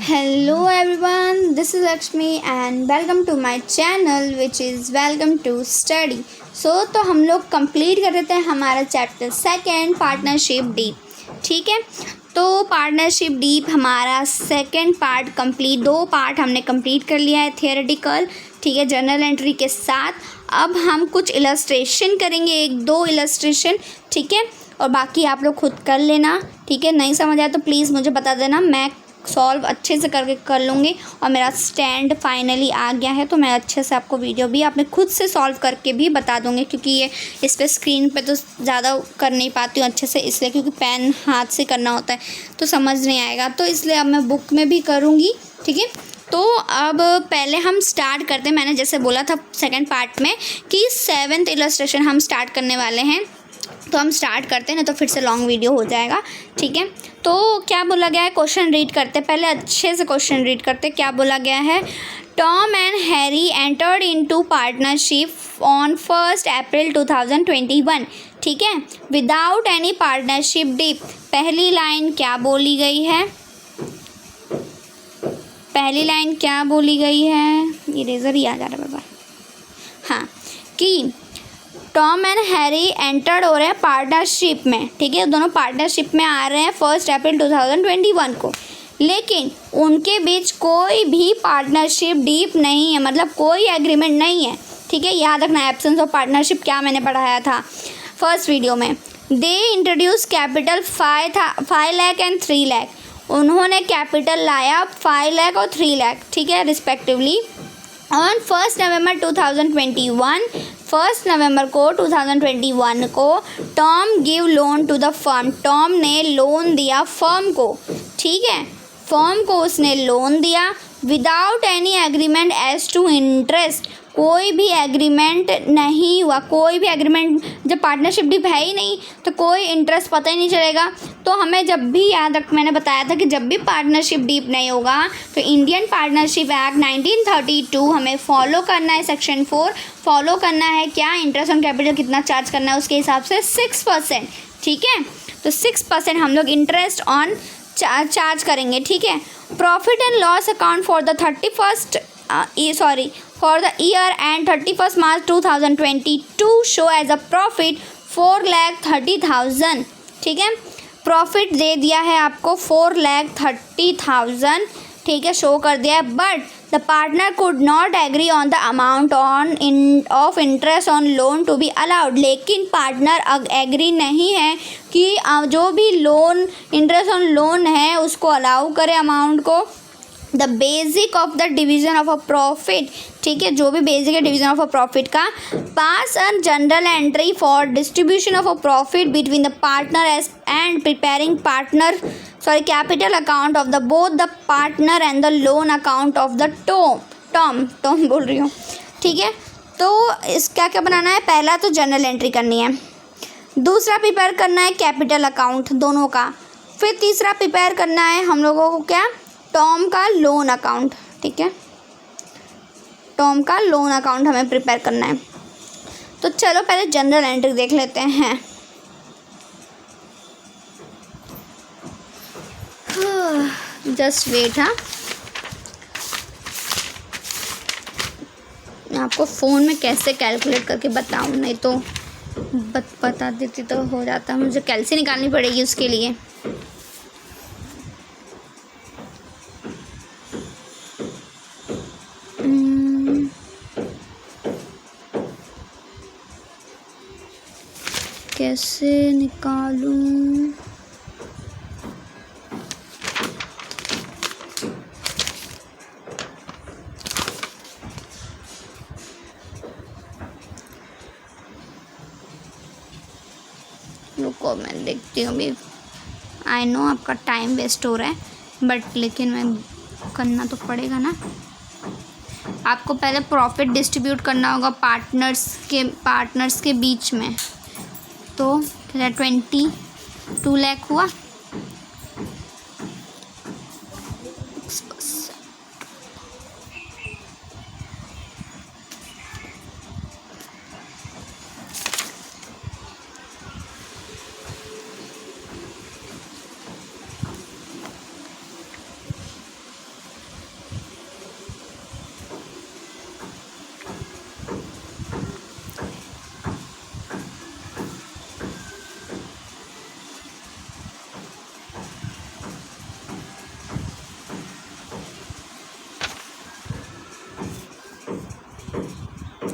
Hello everyone, this is Lakshmi and welcome to my channel which is welcome to study. तो हम लोग complete कर रहे थे हमारा चैप्टर सेकेंड पार्टनरशिप डीप. ठीक है, तो पार्टनरशिप डीप हमारा सेकेंड पार्ट कंप्लीट, 2 पार्ट हमने कंप्लीट कर लिया है थियोरेटिकल. ठीक है, जर्नल एंट्री के साथ. अब हम कुछ इलस्ट्रेशन करेंगे, 1-2 इलस्ट्रेशन. ठीक है, और बाकी आप लोग खुद कर लेना. ठीक है, नहीं समझ आया तो प्लीज़ मुझे बता देना, मैं सॉल्व अच्छे से करके कर लूँगी. और मेरा स्टैंड फाइनली आ गया है तो मैं अच्छे से आपको वीडियो भी आपने खुद से सॉल्व करके भी बता दूँगी, क्योंकि ये इस पर स्क्रीन पे तो ज़्यादा कर नहीं पाती हूँ अच्छे से, इसलिए क्योंकि पेन हाथ से करना होता है तो समझ नहीं आएगा, तो इसलिए अब मैं बुक में भी करूँगी. ठीक है, तो अब पहले हम स्टार्ट करते हैं. मैंने जैसे बोला था सेकेंड पार्ट में कि 7th इलस्ट्रेशन हम स्टार्ट करने वाले हैं, तो हम स्टार्ट करते हैं, नहीं तो फिर से लॉन्ग वीडियो हो जाएगा. ठीक है, तो क्या बोला गया है, क्वेश्चन रीड करते पहले अच्छे से. क्वेश्चन रीड करते क्या बोला गया है. Tom and Harry entered into partnership on 1 अप्रैल 2021. ठीक है, विदाउट एनी पार्टनरशिप डीप. पहली लाइन क्या बोली गई है, पहली लाइन क्या बोली गई है, इरेजर ही आ जा रहा है बाबा. हाँ, कि टॉम एंड हैरी एंटर्ड हो रहे हैं पार्टनरशिप में. ठीक है, दोनों पार्टनरशिप में आ रहे हैं 1 अप्रैल 2021 को, लेकिन उनके बीच कोई भी पार्टनरशिप डीप नहीं है, मतलब कोई एग्रीमेंट नहीं है. ठीक है, याद रखना एब्सेंस ऑफ पार्टनरशिप क्या मैंने पढ़ाया था फर्स्ट वीडियो में. They introduce capital 5 lakh and 3 lakh. उन्होंने कैपिटल लाया 5 लाख और 3 लाख. ठीक है, रिस्पेक्टिवली. ऑन 1 नवंबर 2021 को Tom give loan to the firm. Tom ने लोन दिया फर्म को. ठीक है, फर्म को उसने लोन दिया without any agreement as to interest. कोई भी एग्रीमेंट नहीं हुआ, कोई भी एग्रीमेंट, जब पार्टनरशिप डीप है ही नहीं तो कोई इंटरेस्ट पता ही नहीं चलेगा. तो हमें जब भी याद रख, मैंने बताया था कि जब भी पार्टनरशिप डीप नहीं होगा तो इंडियन पार्टनरशिप एक्ट 1932 हमें फॉलो करना है. सेक्शन 4 फॉलो करना है. क्या, इंटरेस्ट ऑन कैपिटल कितना चार्ज करना है, उसके हिसाब से 6%. ठीक है, तो 6% हम लोग इंटरेस्ट ऑन चार्ज करेंगे. ठीक है, profit and loss account for the for the year and 31st March 2022 show as a profit 4,30,000. ठीक है, प्रॉफिट दे दिया है आपको 4,30,000. ठीक है, शो कर दिया है. But the partner could not agree on the amount of interest on loan to be allowed. लेकिन पार्टनर एग्री नहीं है कि जो भी लोन, इंटरेस्ट ऑन लोन है उसको अलाउ करे अमाउंट को. The basic of the division of a profit. ठीक है, जो भी बेसिक है डिवीजन ऑफ अ प्रॉफिट का. Pass a general entry for distribution of a profit between the partner and preparing capital account of the both the partner and the loan account of the Tom बोल रही हूँ. ठीक है, तो इसका क्या बनाना है, पहला तो जनरल एंट्री करनी है, दूसरा प्रिपेयर करना है कैपिटल अकाउंट दोनों का, फिर तीसरा प्रिपेयर करना है हम लोगों को क्या, टॉम का लोन अकाउंट. ठीक है, टॉम का लोन अकाउंट हमें प्रिपेयर करना है. तो चलो पहले जनरल एंट्री देख लेते हैं. Just wait. हाँ, मैं आपको फ़ोन में कैसे कैलकुलेट करके बताऊँ, नहीं तो बता देती तो हो जाता. मुझे कैलसी निकालनी पड़ेगी उसके लिए. कैसे निकालूं, रुको मैं देखती हूँ अभी. आई नो आपका टाइम वेस्ट हो रहा है, बट लेकिन मैं करना तो पड़ेगा ना. आपको पहले प्रॉफिट डिस्ट्रीब्यूट करना होगा पार्टनर्स के बीच में. तो 22 लाख हुआ.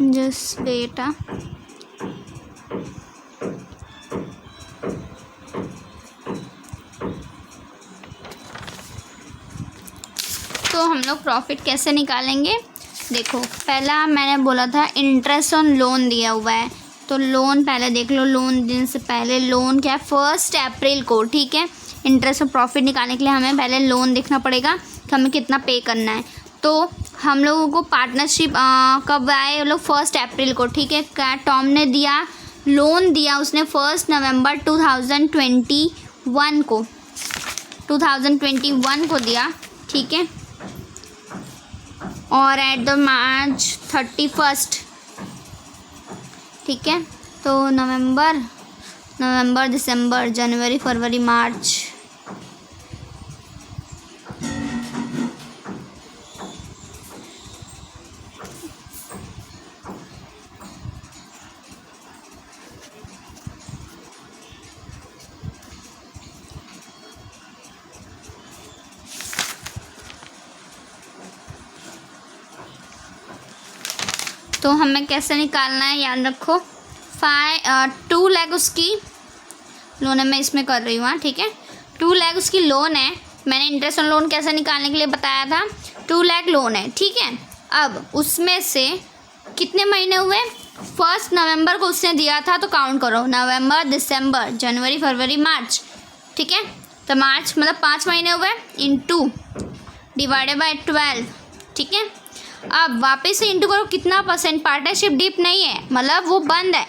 Just wait. तो हम लोग प्रॉफिट कैसे निकालेंगे? देखो, पहला मैंने बोला था इंटरेस्ट ऑन लोन दिया हुआ है, तो लोन पहले देख लो। लोन देने से पहले लोन क्या है, 1 अप्रैल को, ठीक है। इंटरेस्ट और प्रॉफिट निकालने के लिए हमें पहले लोन देखना पड़ेगा कि हमें कितना पे करना है। तो हम लोगों को पार्टनरशिप कब आए, लोग 1 अप्रैल को, ठीक है। क्या टॉम ने दिया, लोन दिया उसने 1 नवंबर 2021 को, 2021 को दिया, ठीक है। और एट द मार्च 31, ठीक है। तो नवंबर, दिसंबर, जनवरी, फरवरी, मार्च, तो हमें कैसे निकालना है याद रखो। 2 लाख उसकी लोन है, मैं इसमें कर रही हूँ, ठीक है। 2 लाख उसकी लोन है, मैंने इंटरेस्ट ऑन लोन कैसे निकालने के लिए बताया था। 2 लाख लोन है, ठीक है। अब उसमें से कितने महीने हुए, 1 नवंबर को उसने दिया था, तो काउंट करो, नवंबर, दिसंबर, जनवरी, फरवरी, मार्च, ठीक है। तो मार्च मतलब 5 महीने हुए, इनटू डिवाइडेड बाय 12, ठीक है। अब वापस से इंटू करो, कितना परसेंट, पार्टनरशिप डीप नहीं है, मतलब वो बंद है,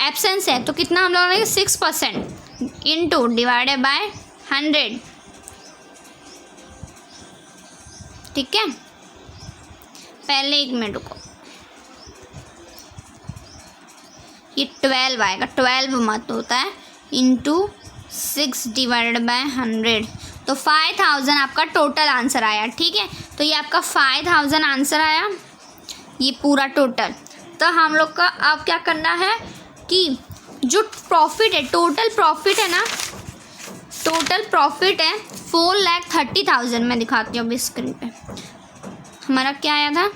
एब्सेंस है, तो कितना हम लोगों ने 6% इंटू डिवाइडेड बाय 100, ठीक है। पहले 1 मिनट रुको, ये 12 आएगा, 12 मत होता है, इंटू 6 डिवाइडेड बाय 100, तो 5000 आपका टोटल आंसर आया, ठीक है। तो ये आपका 5000 आंसर आया, ये पूरा टोटल। तो हम लोग का अब क्या करना है कि जो प्रॉफिट है, टोटल प्रॉफिट है ना, टोटल प्रॉफिट है 4,30,000। मैं दिखाती हूँ अभी स्क्रीन पे, हमारा क्या आया था,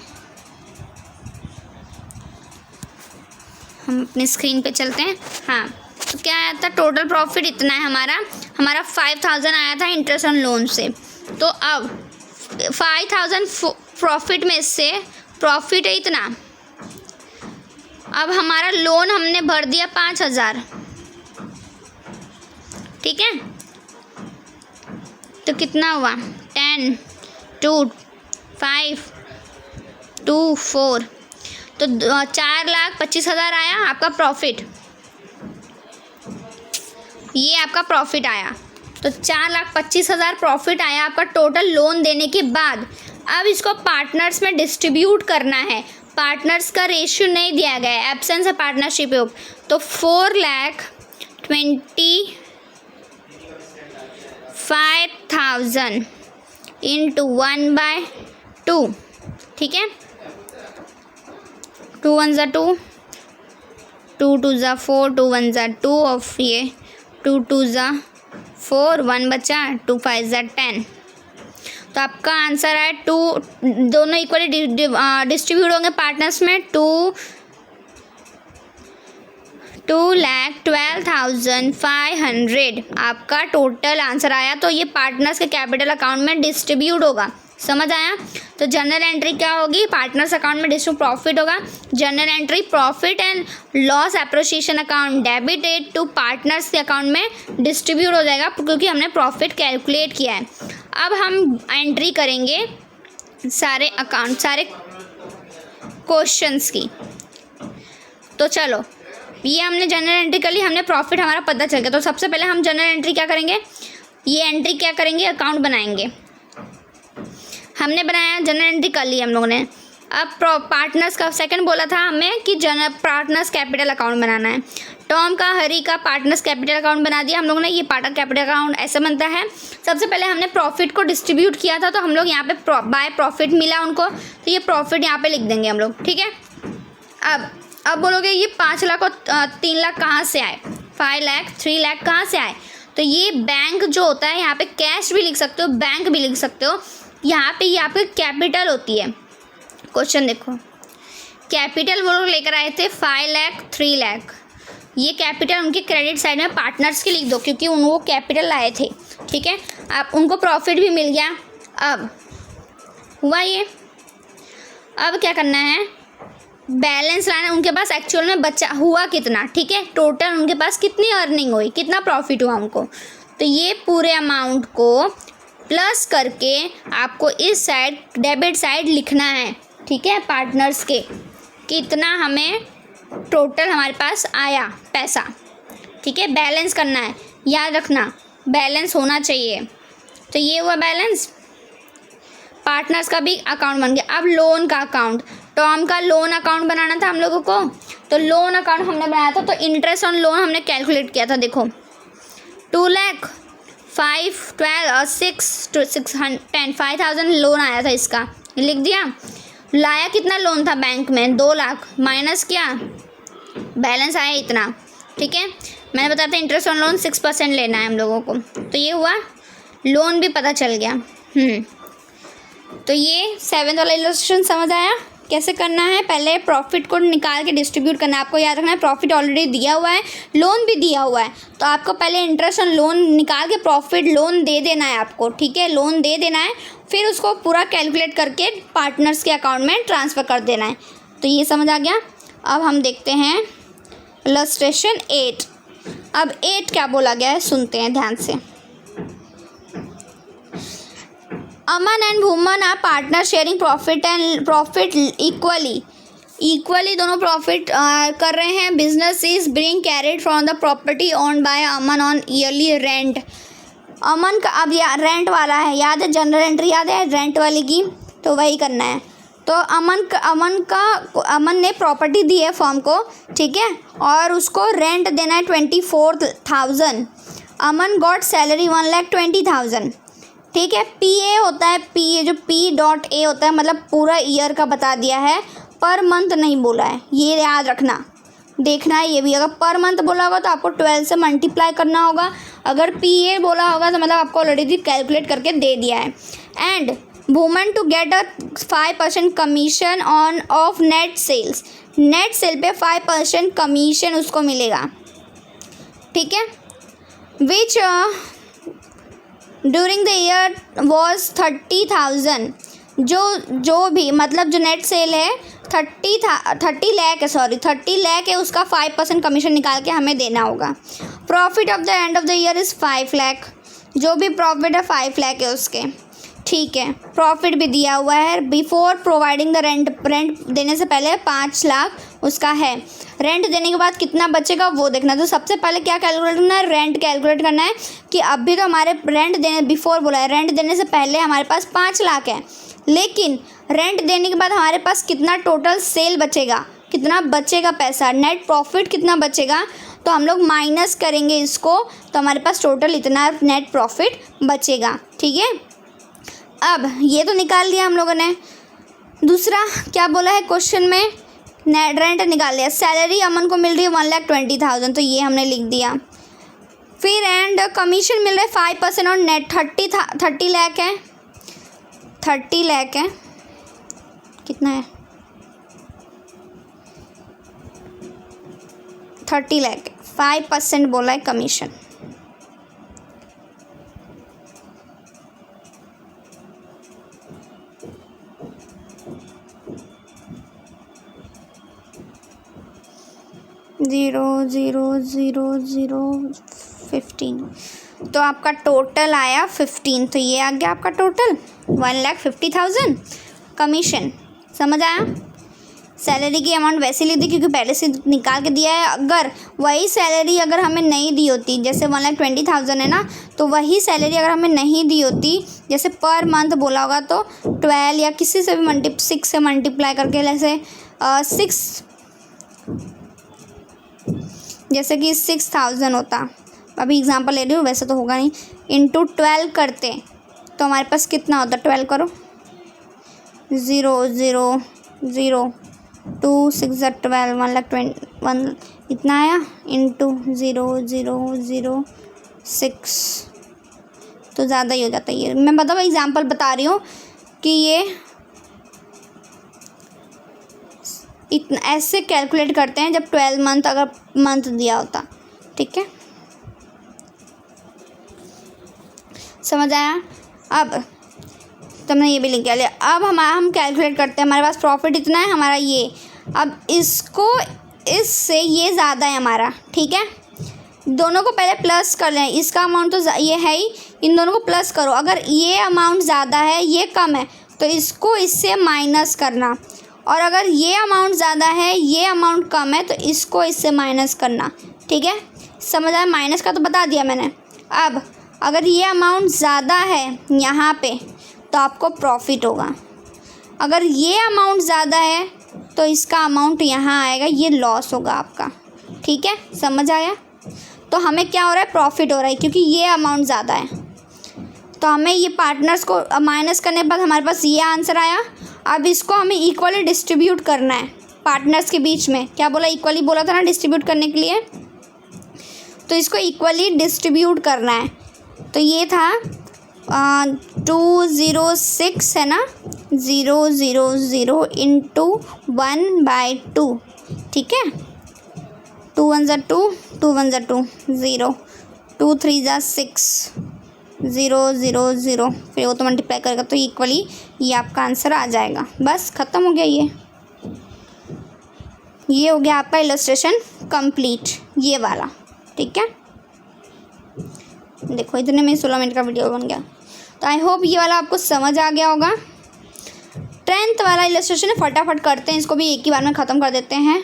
हम अपनी स्क्रीन पे चलते हैं। हाँ, तो क्या आया था, टोटल प्रॉफिट इतना है हमारा 5000 आया था इंटरेस्ट ऑन लोन से। तो अब 5000 प्रॉफिट में से प्रॉफिट है इतना, अब हमारा लोन हमने भर दिया 5000, ठीक है। तो कितना हुआ, 10, 2, 5, 2, 4, तो 4,25,000 आया आपका प्रॉफिट, ये आपका प्रॉफिट आया। तो 4,25,000 प्रॉफिट आया आपका टोटल लोन देने के बाद। अब इसको पार्टनर्स में डिस्ट्रीब्यूट करना है, पार्टनर्स का रेशियो नहीं दिया गया है, एब्सेंस है पार्टनरशिप योग। तो 4,25,000 इंटू 1/2, ठीक है। 2 1 ज़ा 2, 2 2 ज़ा 4, 2 1 ज़ा 2, और ये 2 2 ज़ा 4, 1 बचा, 2 5 ज़ा 10। तो आपका आंसर है 2, दोनों इक्वली डिस्ट्रीब्यूट होंगे पार्टनर्स में। 2,12,500 आपका टोटल आंसर आया। तो ये पार्टनर्स के कैपिटल अकाउंट में डिस्ट्रीब्यूट होगा, समझ आया। तो जनरल एंट्री क्या होगी, पार्टनर्स अकाउंट में डिस्ट्रीब्यूट प्रॉफिट होगा। General entry profit and loss appreciation account debited to partners के अकाउंट में डिस्ट्रीब्यूट हो जाएगा, क्योंकि हमने प्रॉफिट कैलकुलेट किया है। अब हम एंट्री करेंगे सारे अकाउंट, सारे क्वेश्चंस की। तो चलो, ये हमने जनरल एंट्री कर ली, हमने प्रॉफिट हमारा पता चल गया। तो सबसे पहले हम जनरल एंट्री क्या करेंगे, ये एंट्री क्या करेंगे, अकाउंट बनाएंगे। हमने बनाया, जनरल एंट्री कर ली हम लोगों ने। अब पार्टनर्स का सेकंड बोला था हमें कि पार्टनर्स कैपिटल अकाउंट बनाना है। टॉम का, हरी का पार्टनर्स कैपिटल अकाउंट बना दिया हम लोगों ने। ये पार्टनर कैपिटल अकाउंट ऐसा बनता है। सबसे पहले हमने प्रॉफिट को डिस्ट्रीब्यूट किया था, तो हम लोग यहाँ पे बाय प्रॉफिट मिला उनको, तो ये प्रॉफिट यहाँ पे लिख देंगे हम लोग, ठीक है। अब बोलोगे ये 5 लाख और 3 लाख कहाँ से आए, 5 लाख 3 लाख कहाँ से आए। तो ये बैंक जो होता है, यहाँ पे कैश भी लिख सकते हो, बैंक भी लिख सकते हो। यहाँ पे ये आपकी कैपिटल होती है। क्वेश्चन देखो, कैपिटल वो लोग लेकर आए थे 5 लाख 3 लाख। ये कैपिटल उनके क्रेडिट साइड में पार्टनर्स के लिख दो क्योंकि वो कैपिटल लाए थे, ठीक है। अब उनको प्रॉफिट भी मिल गया। अब हुआ ये, अब क्या करना है, बैलेंस लाना है। उनके पास एक्चुअल में बचा हुआ कितना, ठीक है, टोटल उनके पास कितनी अर्निंग हुई, कितना प्रॉफिट हुआ उनको। तो ये पूरे अमाउंट को प्लस करके आपको इस साइड डेबिट साइड लिखना है, ठीक है, पार्टनर्स के कितना हमें टोटल हमारे पास आया पैसा, ठीक है। बैलेंस करना है, याद रखना बैलेंस होना चाहिए। तो ये हुआ बैलेंस, पार्टनर्स का भी अकाउंट बन गया। अब लोन का अकाउंट, टॉम का लोन अकाउंट बनाना था हम लोगों को, तो लोन अकाउंट हमने बनाया था। तो इंटरेस्ट ऑन लोन हमने कैलकुलेट किया था, देखो 2 लाख 5 12 और 6 to 10 5,000 लोन आया था, इसका लिख दिया। लाया कितना लोन था बैंक में, 2 लाख, माइनस किया, बैलेंस आया इतना, ठीक है। मैंने बताया था इंटरेस्ट ऑन लोन 6% लेना है हम लोगों को, तो ये हुआ, लोन भी पता चल गया। तो ये 7th वाला इलस्ट्रेशन समझ आया कैसे करना है। पहले प्रॉफिट को निकाल के डिस्ट्रीब्यूट करना है। आपको याद रखना है प्रॉफिट ऑलरेडी दिया हुआ है, लोन भी दिया हुआ है, तो आपको पहले इंटरेस्ट ऑन लोन निकाल के प्रॉफिट लोन दे देना है आपको, ठीक है, लोन दे देना है। फिर उसको पूरा कैलकुलेट करके पार्टनर्स के अकाउंट में ट्रांसफ़र कर देना है। तो ये समझ आ गया। अब हम देखते हैं इलस्ट्रेशन 8। अब 8 क्या बोला गया है सुनते हैं ध्यान से। Aman and Bhuman are partner sharing profit equally दोनों प्रॉफिट कर रहे हैं। Business is being carried from the property owned by Aman on yearly rent. Aman का अब रेंट वाला है, याद है, जनरल एंट्री याद है रेंट वाली की, तो वही करना है। तो अमन ने प्रॉपर्टी दी है फर्म को, ठीक है, और उसको रेंट देना है 24,000। अमन गॉट सैलरी 1,20,000, ठीक है। PA होता है, PA जो P.A होता है मतलब पूरा ईयर का बता दिया है, पर मंथ नहीं बोला है, ये याद रखना, देखना है ये भी। अगर पर मंथ बोला होगा तो आपको 12 से मल्टीप्लाई करना होगा, अगर PA बोला होगा तो मतलब आपको ऑलरेडी कैलकुलेट करके दे दिया है। And woman to get a 5% commission on of net sales, net sale पे 5% कमीशन उसको मिलेगा, ठीक है। Which during the year was 30,000, जो भी मतलब जो नेट सेल है 30 लाख है, उसका 5% कमीशन निकाल के हमें देना होगा। Profit of the end of the year is 5 lakh, जो भी प्रॉफिट है 5 लाख है उसके, ठीक है। प्रॉफिट भी दिया हुआ है। बिफोर प्रोवाइडिंग द रेंट देने से पहले 5 लाख उसका है। रेंट देने के बाद कितना बचेगा वो देखना। तो सबसे पहले क्या कैलकुलेट करना है, रेंट कैलकुलेट करना है कि अभी तो हमारे रेंट देने बिफोर बोला है, रेंट देने से पहले हमारे पास 5 लाख है, लेकिन रेंट देने के बाद हमारे पास कितना टोटल सेल बचेगा, कितना बचेगा पैसा, नेट प्रॉफिट कितना बचेगा, तो हम लोग माइनस करेंगे इसको, तो हमारे पास टोटल इतना नेट प्रॉफिट बचेगा, ठीक है। अब ये तो निकाल लिया हम लोगों ने। दूसरा क्या बोला है क्वेश्चन में, नेट रेंट निकाल लिया। सैलरी अमन को मिल रही है 1,20,000, तो ये हमने लिख दिया। फिर एंड कमीशन मिल रहा है 5% और नेट 30 लाख है, 30 लाख है, कितना है 30 लाख, 5% बोला है कमीशन। $0,000,015, तो आपका टोटल आया 15। तो ये आ गया आपका टोटल 1,50,000 कमीशन, समझ आया। सैलरी की अमाउंट वैसे लिख दी क्योंकि पहले से निकाल के दिया है। अगर वही सैलरी अगर हमें नहीं दी होती, जैसे 1,20,000 है ना, तो वही सैलरी अगर हमें नहीं दी होती, जैसे पर मंथ बोला होगा, तो 12 या किसी से भी 6 से मल्टीप्लाई करके, जैसे कि 6,000 होता, अभी एग्जांपल ले रही हूँ, वैसे तो होगा नहीं, इंटू 12 करते तो हमारे पास कितना होता, 12 करो, 0,0,0 2 6 12 1,20,000 इतना आया, इंटू 0,006, तो ज़्यादा ही हो जाता है ये। मैं बताऊँ एग्जांपल बता रही हूँ कि इतना ऐसे कैलकुलेट करते हैं जब 12 मंथ अगर मंथ दिया होता। ठीक है, समझ आया? अब तुमने ये भी लिख लिया। अब हम कैलकुलेट करते हैं, हमारे पास प्रॉफिट इतना है हमारा ये। अब इसको इससे ये ज़्यादा है हमारा। ठीक है, दोनों को पहले प्लस कर लें। इसका अमाउंट तो ये है ही, इन दोनों को प्लस करो। अगर ये अमाउंट ज़्यादा है ये कम है तो इसको इससे माइनस करना, और अगर ये अमाउंट ज़्यादा है ये अमाउंट कम है तो इसको इससे माइनस करना। ठीक है, समझ आया? माइनस का तो बता दिया मैंने। अब अगर ये अमाउंट ज़्यादा है यहाँ पे तो आपको प्रॉफिट होगा, अगर ये अमाउंट ज़्यादा है तो इसका अमाउंट यहाँ आएगा, ये लॉस होगा आपका। ठीक है, समझ आया? तो हमें क्या हो रहा है, प्रॉफिट हो रहा है क्योंकि ये अमाउंट ज़्यादा है। तो हमें ये पार्टनर्स को माइनस करने के बाद हमारे पास ये आंसर आया। अब इसको हमें इक्वली डिस्ट्रीब्यूट करना है पार्टनर्स के बीच में। क्या बोला, इक्वली बोला था ना डिस्ट्रीब्यूट करने के लिए, तो इसको इक्वली डिस्ट्रीब्यूट करना है। तो ये था 206 है ना, 000 इंटू 1/2। ठीक है, 2 1 ज़ा 2, 2 1 ज़ा 2, 0, 2 3 ज़ा 6, 0 0 0, फिर वो तो मल्टीप्लाई करेगा तो इक्वली ये आपका आंसर आ जाएगा। बस ख़त्म हो गया। ये हो गया आपका इलस्ट्रेशन कंप्लीट, ये वाला। ठीक है, देखो इतने में 16 मिनट का वीडियो बन गया। तो आई होप ये वाला आपको समझ आ गया होगा। 10th वाला इलस्ट्रेशन है, फटाफट करते हैं इसको भी, एक ही बार में ख़त्म कर देते हैं।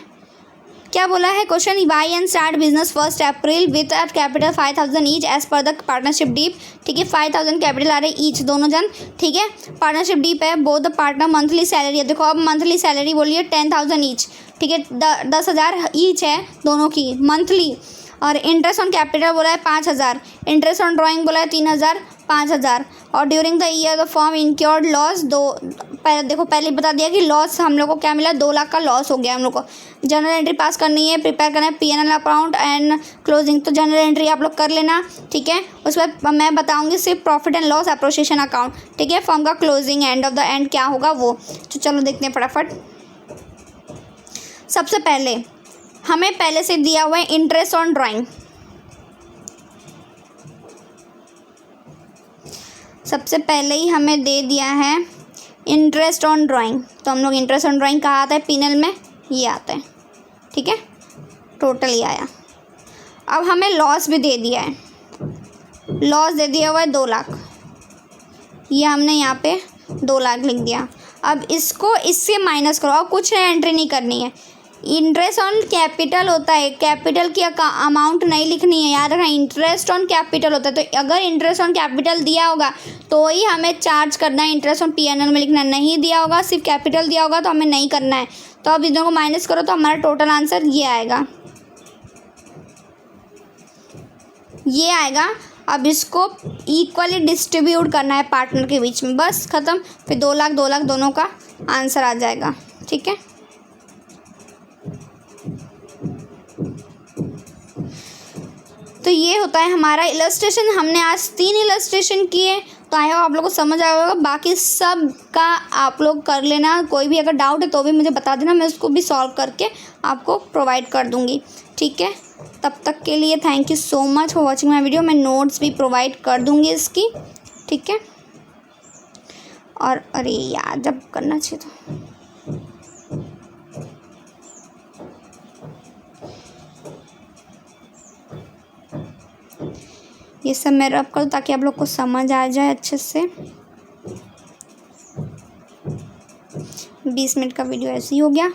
क्या बोला है क्वेश्चन, बाई and start business 1 April with a capital 5000 each as per the partnership deed. ठीक है, 5000 कैपिटल आ रहे ईच दोनों जन। ठीक है, पार्टनरशिप डीप है, both the partner monthly salary है। देखो अब मंथली सैलरी बोलिए 10,000 ईच। ठीक है, 10,000 ईच है दोनों की मंथली। और इंटरेस्ट ऑन कैपिटल बोला है 5,000, इंटरेस्ट ऑन ड्राइंग बोला है 3,000, 5,000। और during the year the firm incurred loss देखो पहले बता दिया कि लॉस हम लोग को क्या मिला, 2 लाख का लॉस हो गया हम लोग को। जनरल एंट्री पास करनी है, प्रिपेयर करना है P&L अकाउंट एंड क्लोजिंग। तो जनरल एंट्री आप लोग कर लेना। ठीक है, उसके बाद मैं बताऊंगी सिर्फ प्रॉफिट एंड लॉस एप्रोसिएशन अकाउंट। ठीक है, फर्म का closing end of the end क्या होगा वो। तो चलो देखते हैं फटाफट। सबसे पहले हमें पहले से दिया हुआ है इंटरेस्ट ऑन ड्राइंग। सबसे पहले ही हमें दे दिया है इंटरेस्ट ऑन ड्राइंग। तो हम लोग इंटरेस्ट ऑन ड्राइंग कहाँ आता है, P&L में ये आता है। ठीक है, टोटल ही आया। अब हमें लॉस भी दे दिया है, लॉस दे दिया हुआ है 2 लाख। ये हमने यहाँ पे 2 लाख लिख दिया। अब इसको इससे माइनस करो और कुछ एंट्री नहीं करनी है। इंटरेस्ट ऑन कैपिटल होता है, कैपिटल की अमाउंट नहीं लिखनी है, याद रखना। इंटरेस्ट ऑन कैपिटल होता है, तो अगर इंटरेस्ट ऑन कैपिटल दिया होगा तो ही हमें चार्ज करना है, इंटरेस्ट ऑन P&L में लिखना है। नहीं दिया होगा, सिर्फ कैपिटल दिया होगा तो हमें नहीं करना है। तो अब इन दोनों को माइनस करो तो हमारा टोटल आंसर ये आएगा, ये आएगा। अब इसको इक्वली डिस्ट्रीब्यूट करना है पार्टनर के बीच में, बस ख़त्म। फिर 2 लाख 2 लाख दोनों का आंसर आ जाएगा। ठीक है, तो ये होता है हमारा इलस्ट्रेशन। हमने आज 3 इलस्ट्रेशन किए, तो आई होप आप लोगों को समझ आया होगा। बाकी सब का आप लोग कर लेना, कोई भी अगर डाउट है तो भी मुझे बता देना, मैं उसको भी सॉल्व करके आपको प्रोवाइड कर दूँगी। ठीक है, तब तक के लिए thank you so much for watching my video. मैं नोट्स भी प्रोवाइड कर दूँगी इसकी। ठीक है, और अरे यार जब करना चाहिए था। ये सब मैं रब करूँ ताकि आप लोग को समझ आ जाए अच्छे से। 20 मिनट का वीडियो ऐसे ही हो गया।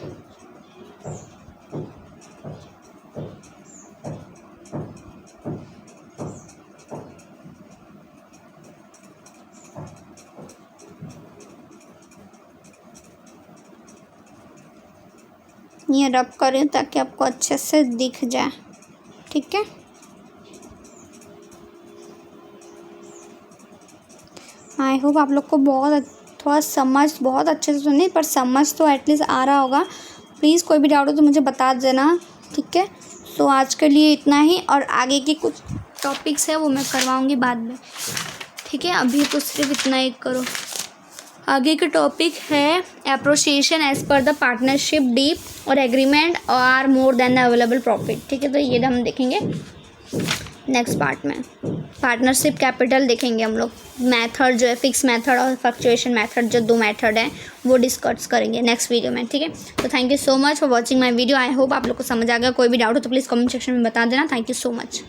ये रब करें ताकि आपको अच्छे से दिख जाए। ठीक है, आई होप आप लोग को थोड़ा समझ बहुत अच्छे से सुने, पर समझ तो एटलीस्ट आ रहा होगा। प्लीज़ कोई भी डाउट हो तो मुझे बता देना। ठीक है, तो आज के लिए इतना ही, और आगे के कुछ टॉपिक्स है वो मैं करवाऊँगी बाद में। ठीक है, अभी तो सिर्फ इतना ही करो। आगे का टॉपिक है appropriation as per the partnership deed और agreement are more than the available profit. ठीक है, तो ये हम देखेंगे नेक्स्ट पार्ट में। पार्टनरशिप कैपिटल देखेंगे हम लोग, मेथड जो है फिक्स मेथड और फ्लक्चुएशन मेथड, जो 2 मेथड हैं वो डिस्कस करेंगे नेक्स्ट वीडियो में। ठीक है, तो thank you so much for watching my video. I hope आप लोग को समझ आ गया। कोई भी डाउट हो तो प्लीज़ कमेंट सेक्शन में बता देना। Thank you so much.